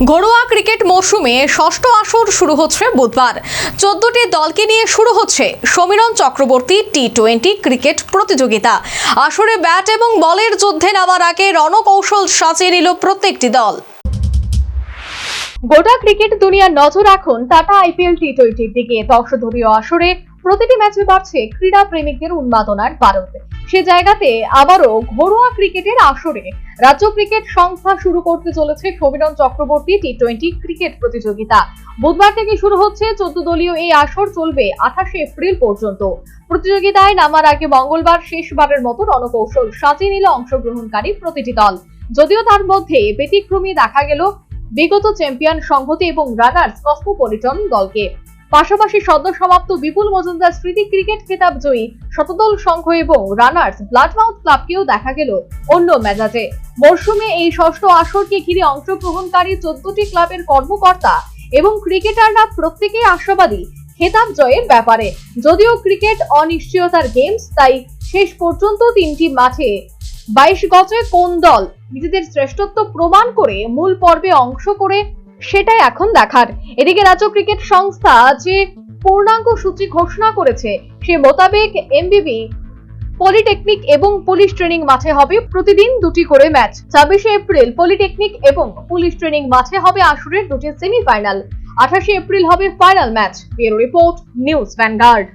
ঘরোয়া ক্রিকেট মৌসুমে ষষ্ঠ আসর শুরু হচ্ছে বুধবার। 14টি দলকে নিয়ে শুরু হচ্ছে সমীরণ চক্রবর্তী টি-20 ক্রিকেট প্রতিযোগিতা। আসরে ব্যাট এবং বলের যুদ্ধে নামার আগে রণকৌশল সাজিয়ে নিল প্রত্যেকটি দল। গোটা ক্রিকেট দুনিয়ার নজর এখন টাটা আইপিএল টি-20-র দিকে। দর্শকধর্মীয় আসরে প্রতিটি ম্যাচে বাড়ছে ক্রীড়া প্রেমিকদের উন্মাদনার বারুদ। সে জায়গাতে আবারও ঘরোয়া ক্রিকেটের আসরে রাজ্য ক্রিকেট সংস্থা শুরু করতে চলেছে সমীরণ চক্রবর্তী টি-20 ক্রিকেট প্রতিযোগিতা। বুধবার থেকে শুরু হচ্ছে 14 দলীয় এই আসর, চলবে 28 এপ্রিল পর্যন্ত। প্রতিযোগিতায় নামার আগে মঙ্গলবার শেষবারের মতো রণকৌশল সাজিয়ে নিল অংশগ্রহণকারী প্রতিটি দল। যদিও তার মধ্যে ব্যতিক্রমী দেখা গেল বিগত চ্যাম্পিয়ন সংহতি এবং রানার্স কসমোপলিটন দলকে। পাশাপাশি সদ্য সমাপ্ত বিপুল মজুমদার স্মৃতি ক্রিকেট খেতাব জয়ী শতদল সংঘ এবং রানার্স ব্লাডমাউথ ক্লাবকেও দেখা গেল অন্য মেজাজে। মরশুমে এই ষষ্ঠ আসরকে ঘিরে অংশগ্রহণকারী 14টি ক্লাবের কর্মকর্তা এবং ক্রিকেটাররা প্রত্যেকেই আশাবাদী খেতাব জয়ের ব্যাপারে। যদিও ক্রিকেট অনিশ্চয়তার গেমস, তাই শেষ পর্যন্ত 3টি মাঠে 22 গজে কোন দল নিজেদের শ্রেষ্ঠত্ব প্রমাণ করে মূল পর্বে অংশ করে সেটাই এখন দেখার। এদিকে রাজ্য ক্রিকেট সংস্থা যে পূর্ণাঙ্গ সূচি ঘোষণা করেছে সে মোতাবেক এমবিবি, পলিটেকনিক এবং পুলিশ ট্রেনিং মাঠে হবে প্রতিদিন 2টি করে ম্যাচ। 26 এপ্রিল পলিটেকনিক এবং পুলিশ ট্রেনিং মাঠে হবে আসরের 2টি সেমিফাইনাল। 28 এপ্রিল হবে final match. Bureau report, news vanguard.